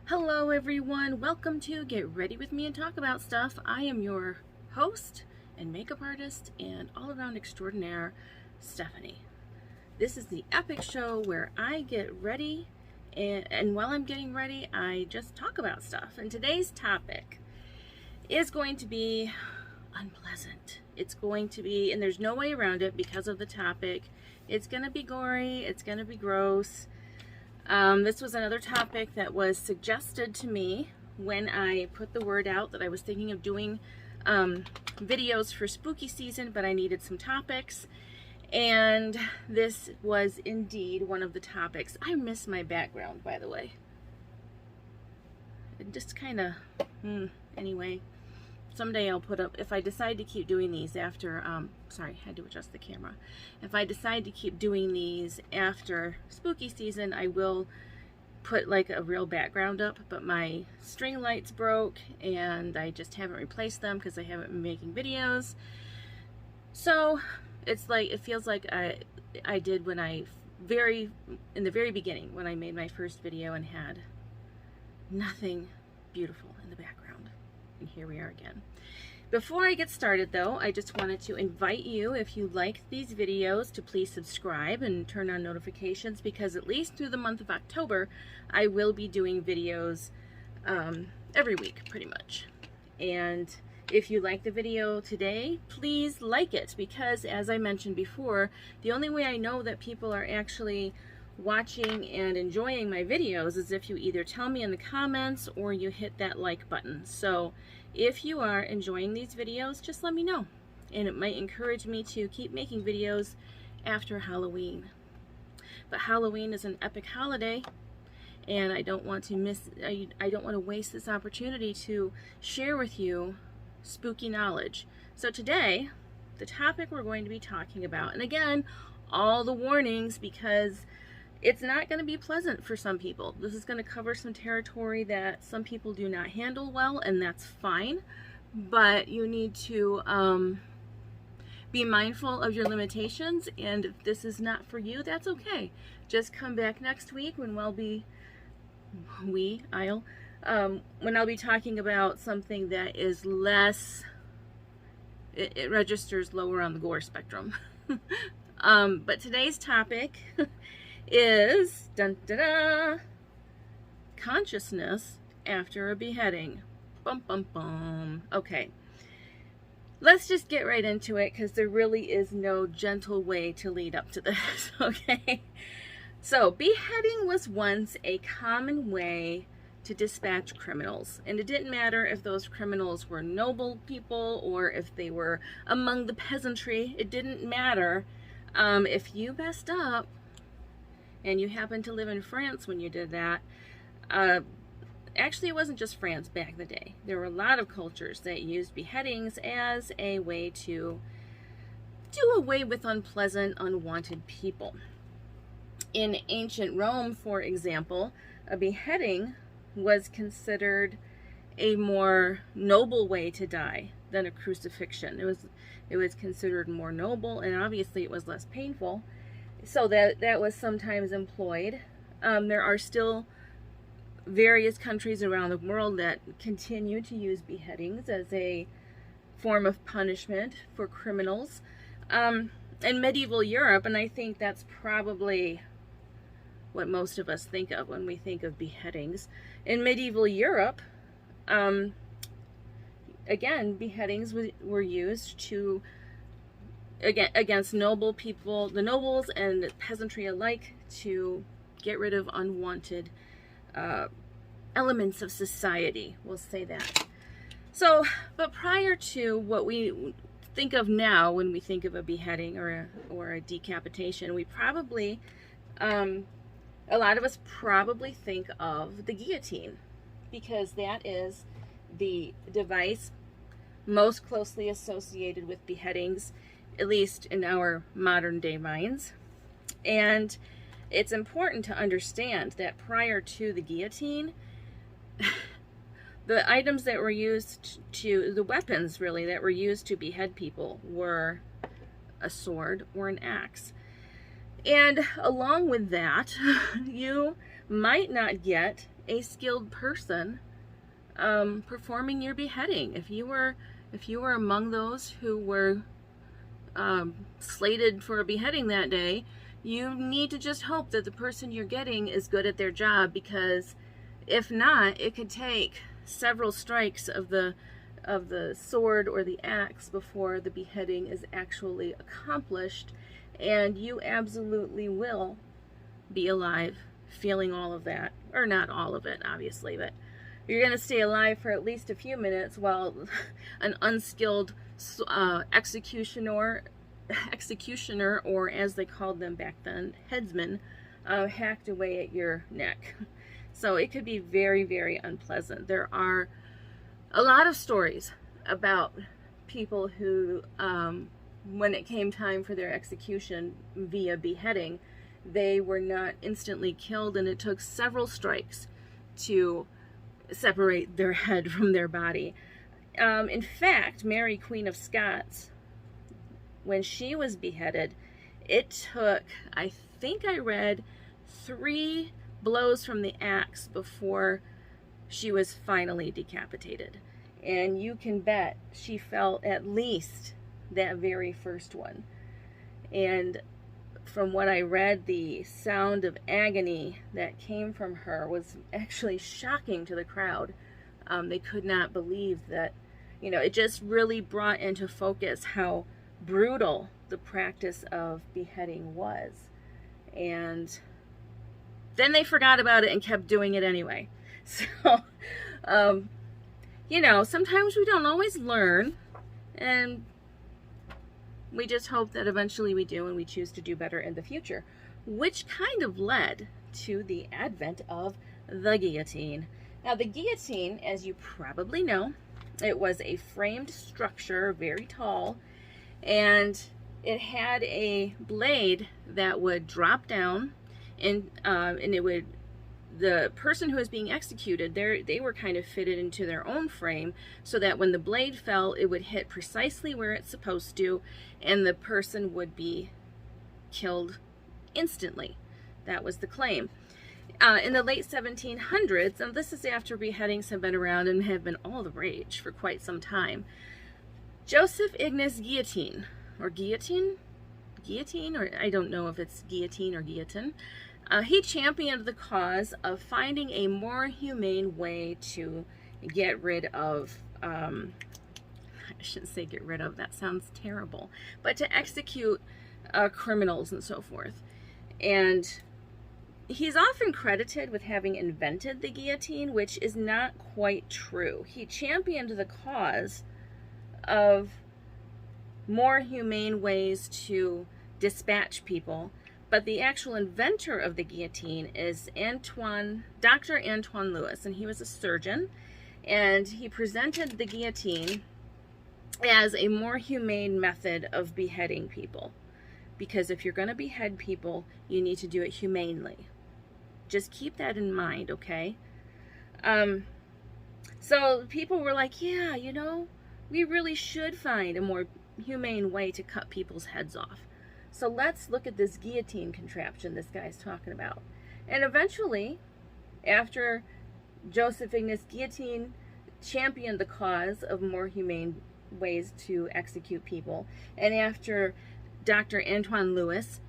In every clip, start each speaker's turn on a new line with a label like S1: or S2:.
S1: Hello everyone, welcome to Get Ready With Me and Talk About Stuff. I am your host and makeup artist and all-around extraordinaire, Stephanie. This is the epic show where I get ready and while I'm getting ready, I just talk about stuff. And today's topic is going to be unpleasant. It's going to be, and there's no way around it because of the topic, it's going to be gory, it's going to be gross. This was another topic that was suggested to me when I put the word out that I was thinking of doing videos for spooky season, but I needed some topics, and this was indeed one of the topics. I miss my background, by the way. It just kind of, anyway, someday I'll put up, if I decide to keep doing these after, sorry, I had to adjust the camera. If I decide to keep doing these after spooky season, I will put like a real background up, but my string lights broke and I just haven't replaced them because I haven't been making videos. So it's like, it feels like I did when in the very beginning, when I made my first video and had nothing beautiful in the background. And here we are again. Before I get started though, I just wanted to invite you, if you like these videos, to please subscribe and turn on notifications, because at least through the month of October, I will be doing videos every week, pretty much. And if you like the video today, please like it, because as I mentioned before, the only way I know that people are actually watching and enjoying my videos is if you either tell me in the comments or you hit that like button. So if you are enjoying these videos, just let me know, and it might encourage me to keep making videos after Halloween. But Halloween is an epic holiday, and I don't want to waste this opportunity to share with you spooky knowledge. So today, the topic we're going to be talking about, and again, all the warnings, because it's not going to be pleasant for some people. This is going to cover some territory that some people do not handle well, and that's fine. But you need to be mindful of your limitations, and if this is not for you, that's okay. Just come back next week when when I'll be talking about something that is less, it registers lower on the gore spectrum. But today's topic is consciousness after a beheading. Bum bum bum. Okay, let's just get right into it, because there really is no gentle way to lead up to this. Okay, so beheading was once a common way to dispatch criminals, and it didn't matter if those criminals were noble people or if they were among the peasantry. It didn't matter. If you messed up and you happened to live in France when you did that, actually it wasn't just France back in the day. There were a lot of cultures that used beheadings as a way to do away with unpleasant, unwanted people. In ancient Rome, for example, a beheading was considered a more noble way to die than a crucifixion. It was considered more noble, and obviously it was less painful. So that was sometimes employed. There are still various countries around the world that continue to use beheadings as a form of punishment for criminals. In medieval Europe, and I think that's probably what most of us think of when we think of beheadings. In medieval Europe, again, beheadings were used to against noble people, the nobles and peasantry alike, to get rid of unwanted elements of society. We'll say that. So, but prior to what we think of now when we think of a beheading or a decapitation, we probably, a lot of us probably think of the guillotine, because that is the device most closely associated with beheadings, at least in our modern day minds. And it's important to understand that prior to the guillotine, the items that were used the weapons really that were used to behead people were a sword or an axe. And along with that, you might not get a skilled person performing your beheading. If you were among those who were slated for a beheading that day, you need to just hope that the person you're getting is good at their job, because if not, it could take several strikes of the sword or the axe before the beheading is actually accomplished, and you absolutely will be alive feeling all of that, or not all of it obviously, but you're going to stay alive for at least a few minutes while an unskilled executioner, or as they called them back then, headsman, hacked away at your neck. So it could be very, very unpleasant. There are a lot of stories about people who, when it came time for their execution via beheading, they were not instantly killed, and it took several strikes to separate their head from their body. In fact, Mary, Queen of Scots, when she was beheaded, it took, I think I read, 3 blows from the axe before she was finally decapitated. And you can bet she felt at least that very first one. And from what I read, the sound of agony that came from her was actually shocking to the crowd. They could not believe that, you know, it just really brought into focus how brutal the practice of beheading was. And then they forgot about it and kept doing it anyway. So, you know, sometimes we don't always learn, and we just hope that eventually we do, and we choose to do better in the future, which kind of led to the advent of the guillotine. Now, the guillotine, as you probably know, it was a framed structure, very tall, and it had a blade that would drop down, and it would, the person who was being executed, they were kind of fitted into their own frame so that when the blade fell, it would hit precisely where it's supposed to, and the person would be killed instantly. That was the claim. In the late 1700s, and this is after beheadings have been around and have been all the rage for quite some time, Joseph Ignace Guillotine, or Guillotine, or I don't know if it's guillotine or guillotine, he championed the cause of finding a more humane way to get rid of, I shouldn't say get rid of, that sounds terrible, but to execute criminals and so forth. And he's often credited with having invented the guillotine, which is not quite true. He championed the cause of more humane ways to dispatch people, but the actual inventor of the guillotine is Dr. Antoine Louis, and he was a surgeon, and he presented the guillotine as a more humane method of beheading people, because if you're going to behead people, you need to do it humanely. Just keep that in mind, okay? So people were like, yeah, you know, we really should find a more humane way to cut people's heads off. So let's look at this guillotine contraption this guy's talking about. And eventually, after Joseph Ignace Guillotine championed the cause of more humane ways to execute people, and after Dr. Antoine Louis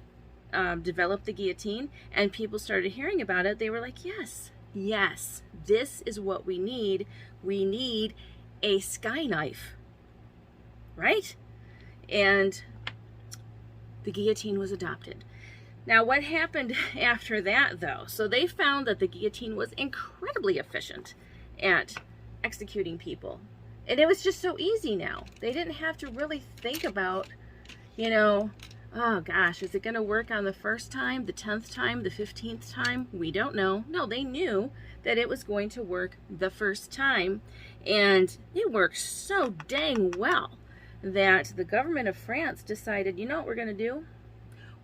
S1: developed the guillotine and people started hearing about it, they were like, yes, yes, this is what we need. We need a sky knife, right? And the guillotine was adopted. Now, what happened after that, though? So they found that the guillotine was incredibly efficient at executing people. And it was just so easy now. They didn't have to really think about, you know, oh gosh, is it going to work on the first time, the 10th time, the 15th time? We don't know. No, they knew that it was going to work the first time. And it worked so dang well that the government of France decided, you know what we're going to do?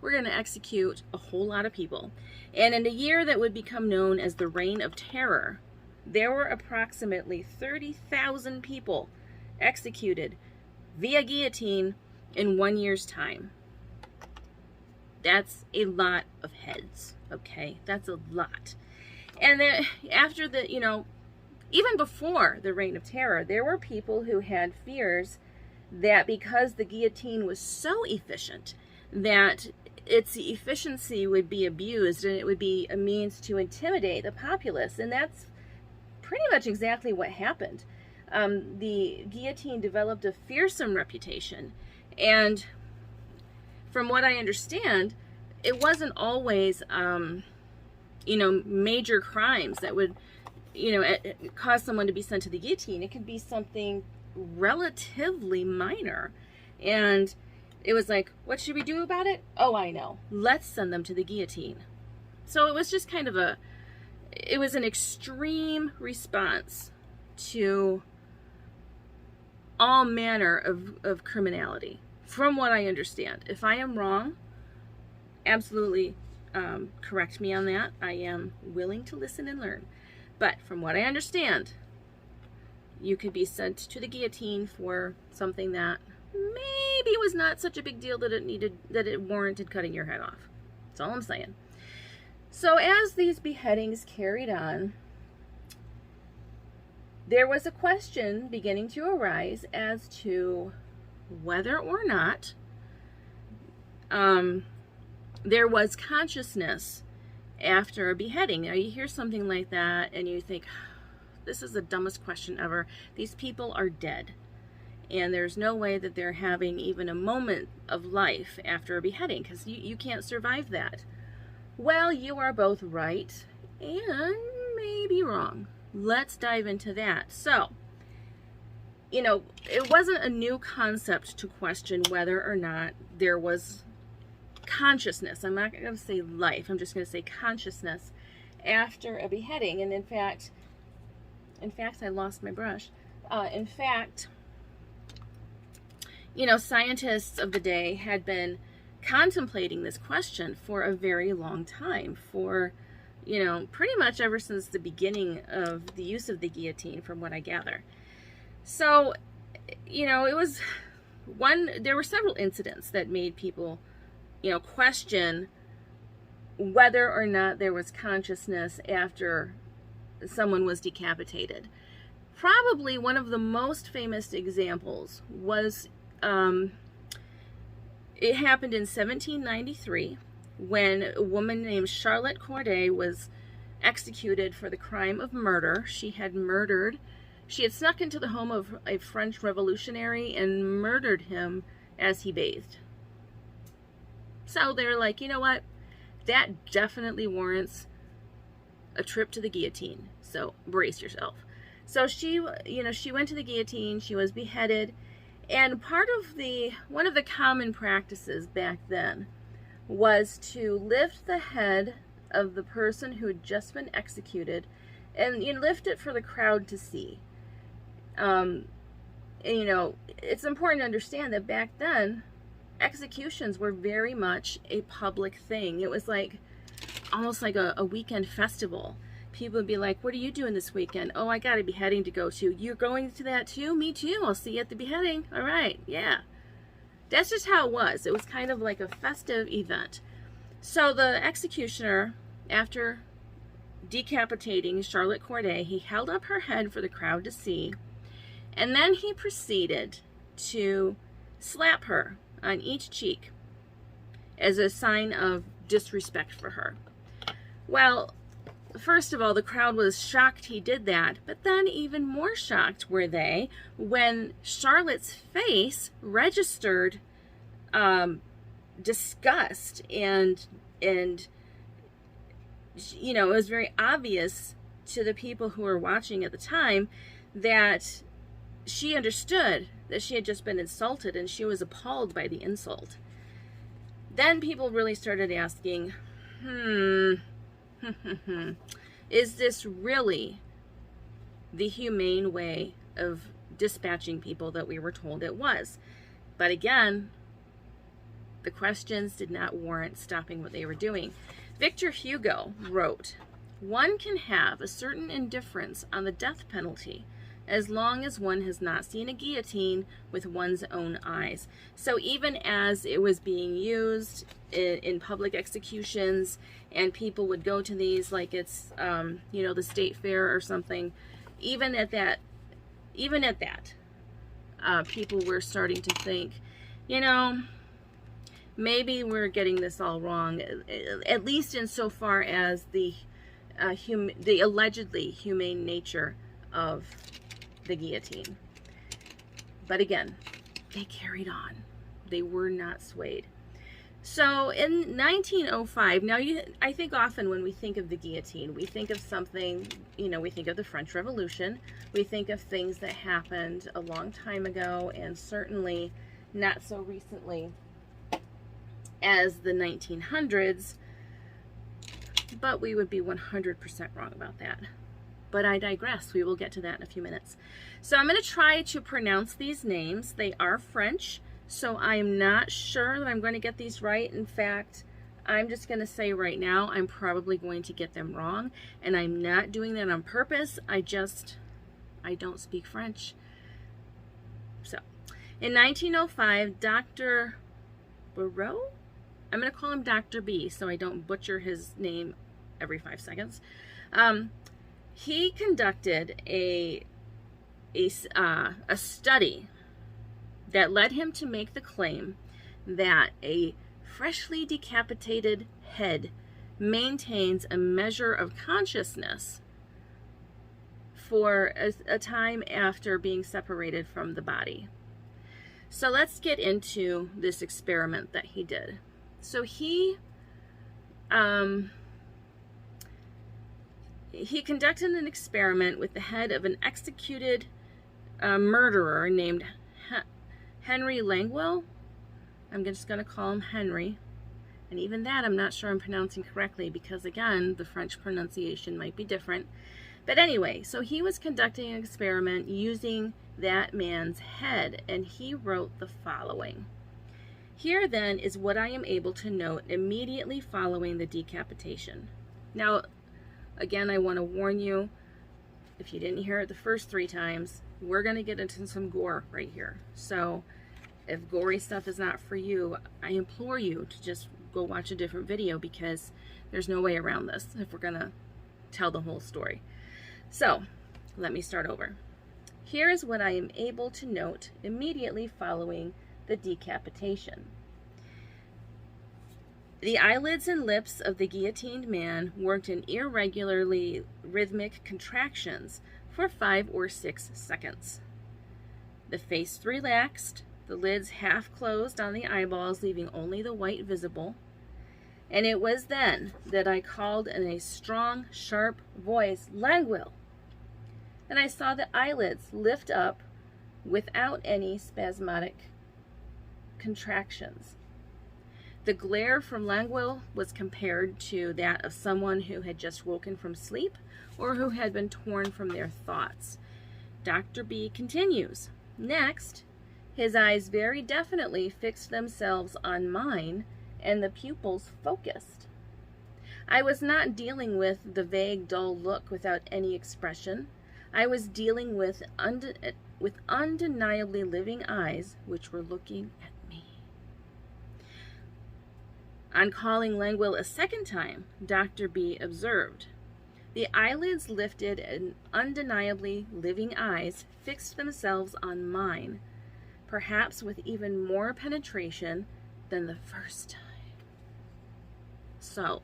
S1: We're going to execute a whole lot of people. And in a year that would become known as the Reign of Terror, there were approximately 30,000 people executed via guillotine in 1 year's time. That's a lot of heads, okay? That's a lot. And then after the, you know, even before the Reign of Terror, there were people who had fears that because the guillotine was so efficient, that its efficiency would be abused and it would be a means to intimidate the populace. And that's pretty much exactly what happened. The guillotine developed a fearsome reputation, and from what I understand, it wasn't always, you know, major crimes that would, you know, cause someone to be sent to the guillotine. It could be something relatively minor, and it was like, what should we do about it? Oh, I know. Let's send them to the guillotine. So it was just kind of it was an extreme response to all manner of criminality, from what I understand. If I am wrong, absolutely correct me on that. I am willing to listen and learn. But from what I understand, you could be sent to the guillotine for something that maybe was not such a big deal that it warranted cutting your head off. That's all I'm saying. So as these beheadings carried on, there was a question beginning to arise as to whether or not there was consciousness after a beheading. Now you hear something like that and you think, this is the dumbest question ever. These people are dead, and there's no way that they're having even a moment of life after a beheading, because you can't survive that. Well, you are both right and maybe wrong. Let's dive into that. So, you know, it wasn't a new concept to question whether or not there was consciousness. I'm not going to say life. I'm just going to say consciousness after a beheading. And in fact, I lost my brush. In fact, you know, scientists of the day had been contemplating this question for a very long time, for, you know, pretty much ever since the beginning of the use of the guillotine, from what I gather. So, you know, there were several incidents that made people, you know, question whether or not there was consciousness after someone was decapitated. Probably one of the most famous examples was, it happened in 1793 when a woman named Charlotte Corday was executed for the crime of murder. She had snuck into the home of a French revolutionary and murdered him as he bathed. So they're like, you know what? That definitely warrants a trip to the guillotine. So brace yourself. So she went to the guillotine. She was beheaded. And one of the common practices back then was to lift the head of the person who had just been executed, and you lift it for the crowd to see. And, you know, it's important to understand that back then, executions were very much a public thing. It was like almost like a weekend festival. People would be like, what are you doing this weekend? Oh, I got a beheading to go to. You're going to that too? Me too. I'll see you at the beheading. All right. Yeah. That's just how it was. It was kind of like a festive event. So the executioner, after decapitating Charlotte Corday, he held up her head for the crowd to see. And then he proceeded to slap her on each cheek as a sign of disrespect for her. Well, first of all, the crowd was shocked he did that, but then even more shocked were they when Charlotte's face registered disgust, and you know, it was very obvious to the people who were watching at the time that she understood that she had just been insulted, and she was appalled by the insult. Then people really started asking, is this really the humane way of dispatching people that we were told it was? But again, the questions did not warrant stopping what they were doing. Victor Hugo wrote, "One can have a certain indifference on the death penalty as long as one has not seen a guillotine with one's own eyes. So even as it was being used in public executions, and people would go to these like it's, you know, the state fair or something, even at that, people were starting to think, you know, maybe we're getting this all wrong, at least insofar as the allegedly humane nature of the guillotine. But again, they carried on. They were not swayed. So in 1905, now I think often when we think of the guillotine, we think of something, you know, we think of the French Revolution, we think of things that happened a long time ago, and certainly not so recently as the 1900s, but we would be 100% wrong about that. But I digress. We will get to that in a few minutes. So I'm going to try to pronounce these names. They are French, so I'm not sure that I'm going to get these right. In fact, I'm just going to say right now I'm probably going to get them wrong, and I'm not doing that on purpose. I don't speak French. So, in 1905, Dr. Barreau? I'm going to call him Dr. B so I don't butcher his name every 5 seconds. He conducted a study that led him to make the claim that a freshly decapitated head maintains a measure of consciousness for a time after being separated from the body. So let's get into this experiment that he did. So he conducted an experiment with the head of an executed murderer named Henry Langwell. I'm just going to call him Henry. And even that I'm not sure I'm pronouncing correctly because, again, the French pronunciation might be different. But anyway, so he was conducting an experiment using that man's head, and he wrote the following. Here then is what I am able to note immediately following the decapitation. Now, again, I want to warn you, if you didn't hear it the first 3 times, we're going to get into some gore right here. So if gory stuff is not for you, I implore you to just go watch a different video because there's no way around this if we're going to tell the whole story. So let me start over. Here is what I am able to note immediately following the decapitation. The eyelids and lips of the guillotined man worked in irregularly rhythmic contractions for 5 or 6 seconds. The face relaxed, the lids half closed on the eyeballs, leaving only the white visible. And it was then that I called in a strong, sharp voice, "Langwell!" And I saw the eyelids lift up without any spasmodic contractions. The glare from Langwell was compared to that of someone who had just woken from sleep or who had been torn from their thoughts. Dr. B continues, "Next, his eyes very definitely fixed themselves on mine, and the pupils focused. I was not dealing with the vague, dull look without any expression. I was dealing with undeniably living eyes which were looking at me." On calling Langwell a second time, Dr. B observed, "The eyelids lifted and undeniably living eyes fixed themselves on mine, perhaps with even more penetration than the first time." So,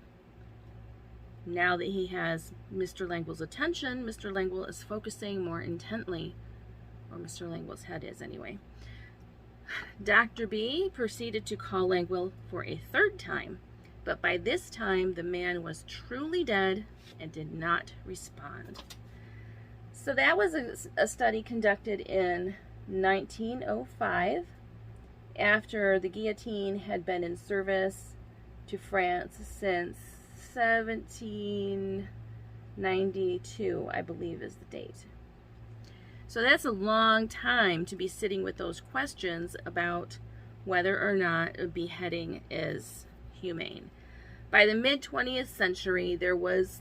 S1: now that he has Mr. Langwell's attention, Mr. Langwell is focusing more intently, or Mr. Langwell's head is anyway. Dr. B proceeded to call Langwell for a 3rd time, but by this time the man was truly dead and did not respond. So that was a study conducted in 1905 after the guillotine had been in service to France since 1792, I believe is the date. So that's a long time to be sitting with those questions about whether or not a beheading is humane. By the mid-20th century, there was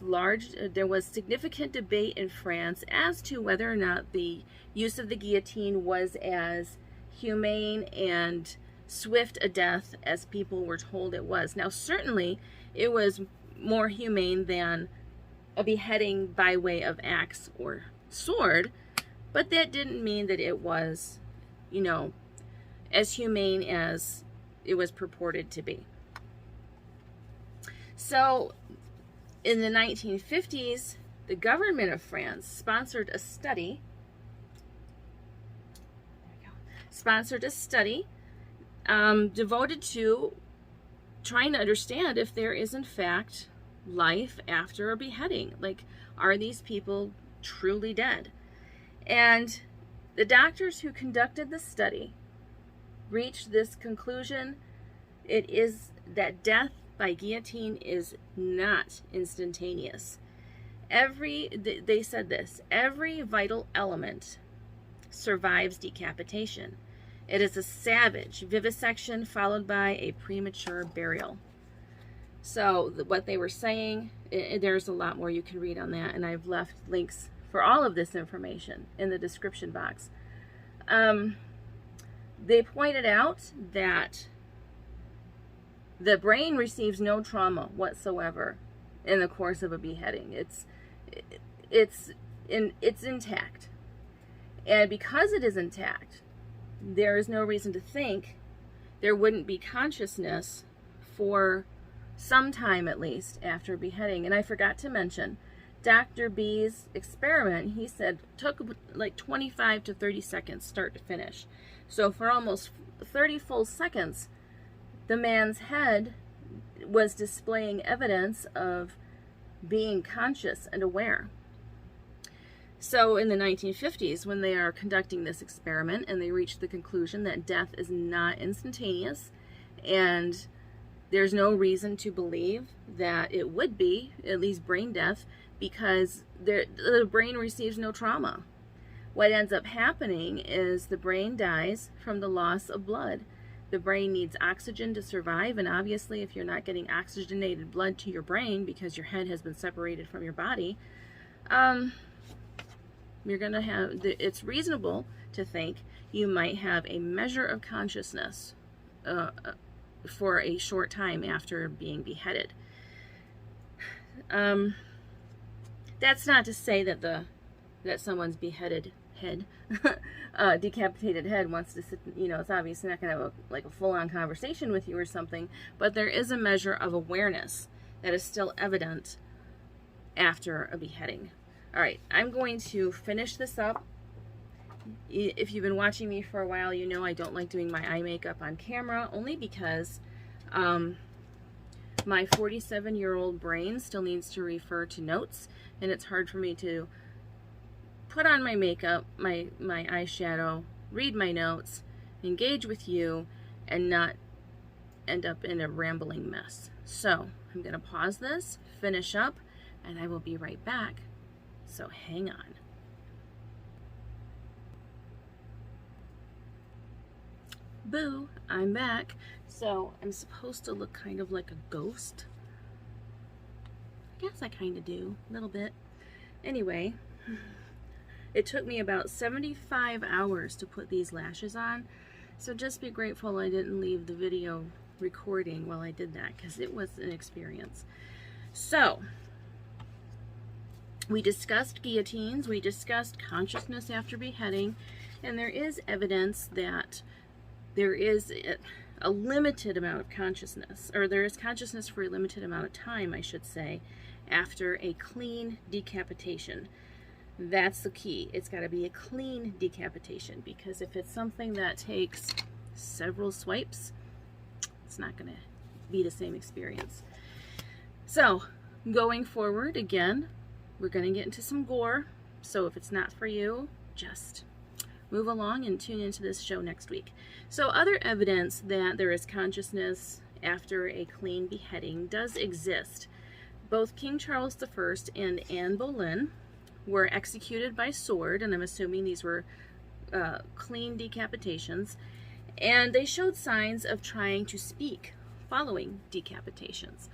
S1: significant debate in France as to whether or not the use of the guillotine was as humane and swift a death as people were told it was. Now, certainly, it was more humane than a beheading by way of axe or sword, but that didn't mean that it was, you know, as humane as it was purported to be. So, in the 1950s, the government of France sponsored a study. Devoted to trying to understand if there is in fact life after a beheading. Like, are these people truly dead? And the doctors who conducted the study reached this conclusion: it is that death by guillotine is not instantaneous. They said this: every vital element survives decapitation. It is a savage vivisection followed by a premature burial. So what they were saying, there's a lot more you can read on that, and I've left links for all of this information in the description box. They pointed out that the brain receives no trauma whatsoever in the course of a beheading. It's intact. And because it is intact, there is no reason to think there wouldn't be consciousness for some time at least after beheading. And I forgot to mention, Dr. B's experiment, he said, took like 25 to 30 seconds start to finish. So for almost 30 full seconds, the man's head was displaying evidence of being conscious and aware. So in the 1950s, when they are conducting this experiment and they reach the conclusion that death is not instantaneous and there's no reason to believe that it would be, at least brain death, because the brain receives no trauma. What ends up happening is the brain dies from the loss of blood. The brain needs oxygen to survive, and obviously if you're not getting oxygenated blood to your brain because your head has been separated from your body, you're going to have, it's reasonable to think you might have a measure of consciousness for a short time after being beheaded. That's not to say that that someone's beheaded head, decapitated head, wants to sit, you know, it's obviously not going to have like a full-on conversation with you or something, but there is a measure of awareness that is still evident after a beheading. All right, I'm going to finish this up. If you've been watching me for a while, you know I don't like doing my eye makeup on camera, only because my 47-year-old brain still needs to refer to notes, and it's hard for me to put on my makeup, my eyeshadow, read my notes, engage with you, and not end up in a rambling mess. So I'm going to pause this, finish up, and I will be right back. So hang on. Boo, I'm back. So I'm supposed to look kind of like a ghost. I guess I kind of do, a little bit. Anyway, it took me about 75 hours to put these lashes on. So just be grateful I didn't leave the video recording while I did that, because it was an experience. So, we discussed guillotines, we discussed consciousness after beheading, and there is evidence that there is a limited amount of consciousness, or there is consciousness for a limited amount of time, I should say, after a clean decapitation. That's the key. It's got to be a clean decapitation, because if it's something that takes several swipes, it's not going to be the same experience. So, going forward, again, we're going to get into some gore, so if it's not for you, just move along and tune into this show next week. So other evidence that there is consciousness after a clean beheading does exist. Both King Charles I and Anne Boleyn were executed by sword, and I'm assuming these were clean decapitations, and they showed signs of trying to speak following decapitations.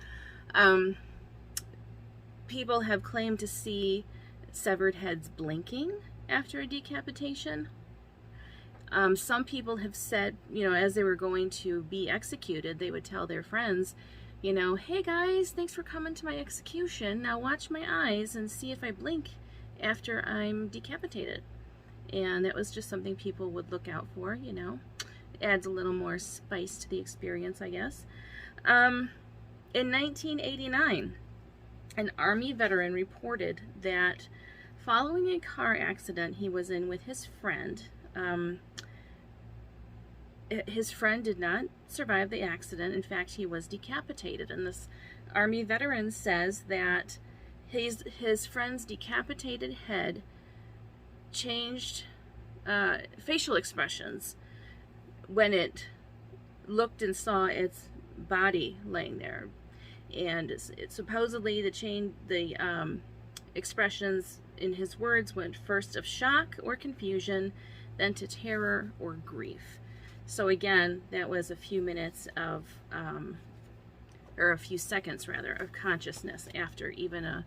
S1: People have claimed to see severed heads blinking after a decapitation. Some people have said, as they were going to be executed, they would tell their friends, hey guys, thanks for coming to my execution. Now watch my eyes and see if I blink after I'm decapitated. And that was just something people would look out for, Adds a little more spice to the experience, I guess. In 1989, an Army veteran reported that following a car accident he was in with his friend did not survive the accident. In fact, he was decapitated. And this Army veteran says that his friend's decapitated head changed facial expressions when it looked and saw its body laying there. And it supposedly the expressions in his words went first of shock or confusion, then to terror or grief. So again, that was a few minutes of, or a few seconds rather, of consciousness after even a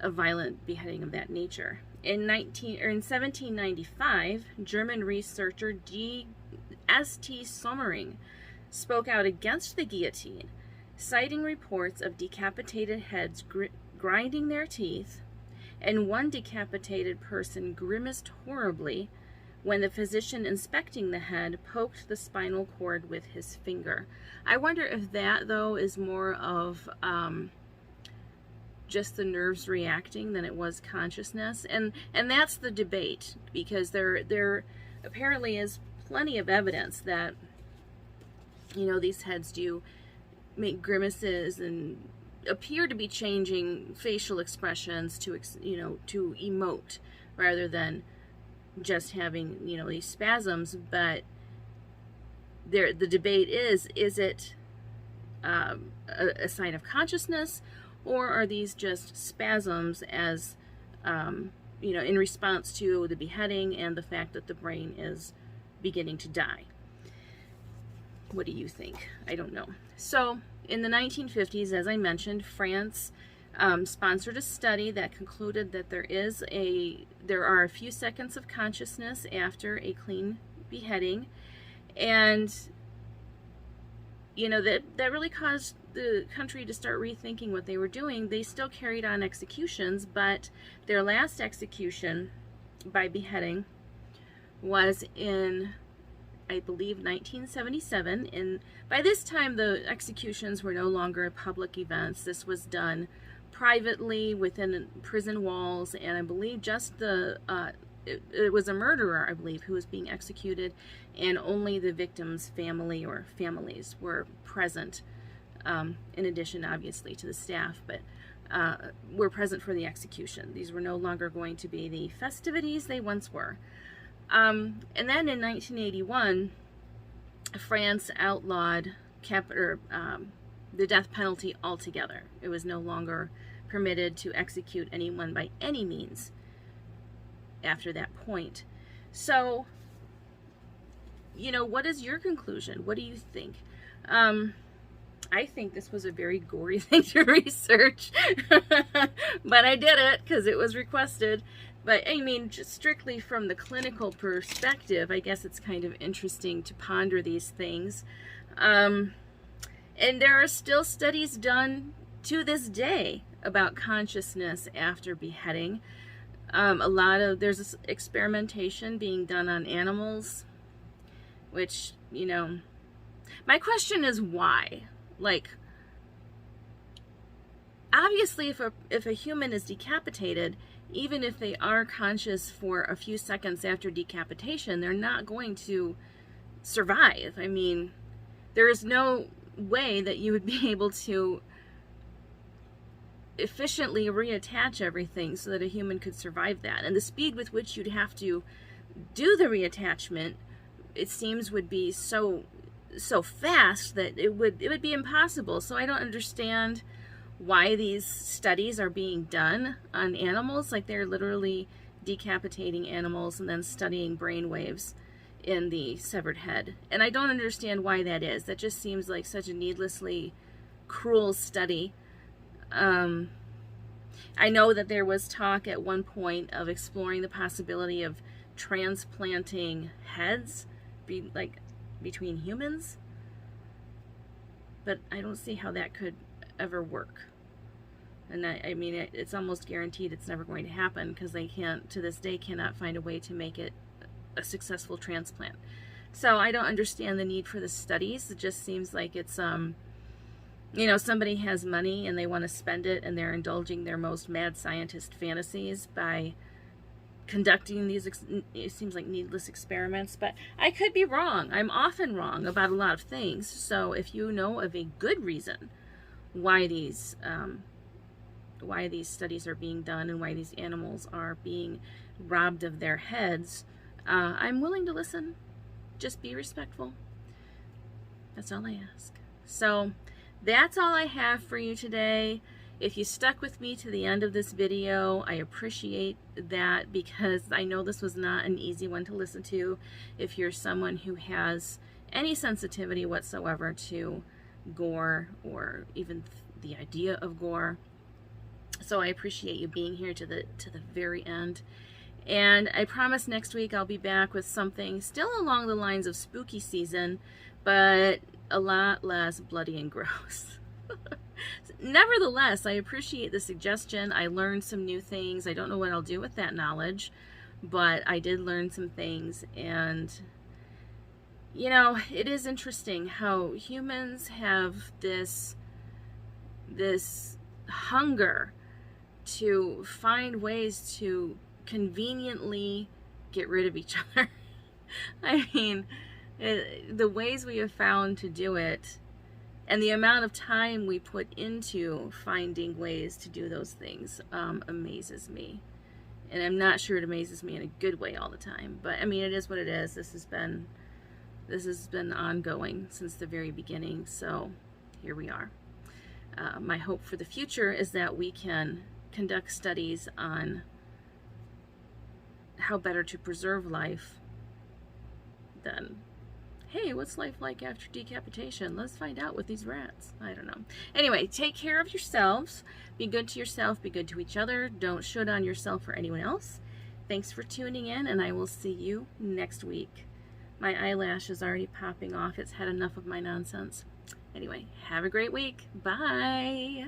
S1: violent beheading of that nature. In 1795, German researcher S.T. Sommering spoke out against the guillotine, citing reports of decapitated heads grinding their teeth, and one decapitated person grimaced horribly when the physician inspecting the head poked the spinal cord with his finger. I wonder if that, though, is more of just the nerves reacting than it was consciousness. And that's the debate, because there apparently is plenty of evidence that, these heads do make grimaces and appear to be changing facial expressions to emote rather than just having these spasms. But the debate is it a sign of consciousness, or are these just spasms as in response to the beheading and the fact that the brain is beginning to die? What do you think? I don't know. So in the 1950s, as I mentioned, France sponsored a study that concluded that there are a few seconds of consciousness after a clean beheading, and that really caused the country to start rethinking what they were doing. They still carried on executions, but their last execution by beheading was in, I believe, 1977. And by this time, the executions were no longer public events. This was done privately within prison walls, and I believe just it was a murderer, I believe, who was being executed, and only the victim's family or families were present, in addition, obviously, to the staff, but were present for the execution. These were no longer going to be the festivities they once were. And then in 1981, France outlawed the death penalty altogether. It was no longer permitted to execute anyone by any means after that point. So, what is your conclusion? What do you think? I think this was a very gory thing to research, but I did it because it was requested. But I mean, just strictly from the clinical perspective, I guess it's kind of interesting to ponder these things. And there are still studies done to this day about consciousness after beheading. There's this experimentation being done on animals, which, my question is why? Like, obviously if a human is decapitated, even if they are conscious for a few seconds after decapitation, they're not going to survive. I mean, there is no way that you would be able to efficiently reattach everything so that a human could survive that. And the speed with which you'd have to do the reattachment, it seems, would be so fast that it would be impossible. So I don't understand why these studies are being done on animals. Like, they're literally decapitating animals and then studying brain waves in the severed head. And I don't understand why that is. That just seems like such a needlessly cruel study. I know that there was talk at one point of exploring the possibility of transplanting heads between humans, but I don't see how that could ever work. And I mean, it's almost guaranteed it's never going to happen, because they to this day, cannot find a way to make it a successful transplant. So I don't understand the need for the studies. It just seems like it's, you know, somebody has money and they want to spend it, and they're indulging their most mad scientist fantasies by conducting these, it seems like, needless experiments. But I could be wrong. I'm often wrong about a lot of things. So if you know of a good reason why these studies are being done and why these animals are being robbed of their heads, I'm willing to listen. Just be respectful. That's all I ask. So that's all I have for you today. If you stuck with me to the end of this video, I appreciate that, because I know this was not an easy one to listen to if you're someone who has any sensitivity whatsoever to gore, or even the idea of gore. So I appreciate you being here to the very end. And I promise next week I'll be back with something still along the lines of spooky season, but a lot less bloody and gross. Nevertheless, I appreciate the suggestion. I learned some new things. I don't know what I'll do with that knowledge, but I did learn some things. And, you know, it is interesting how humans have this hunger to find ways to conveniently get rid of each other. I mean, the ways we have found to do it, and the amount of time we put into finding ways to do those things, amazes me. And I'm not sure it amazes me in a good way all the time, but I mean, it is what it is. This has been ongoing since the very beginning, so here we are. My hope for the future is that we can conduct studies on how better to preserve life than, hey, what's life like after decapitation? Let's find out with these rats. I don't know. Anyway, take care of yourselves. Be good to yourself. Be good to each other. Don't shoot on yourself or anyone else. Thanks for tuning in, and I will see you next week. My eyelash is already popping off. It's had enough of my nonsense. Anyway, have a great week. Bye.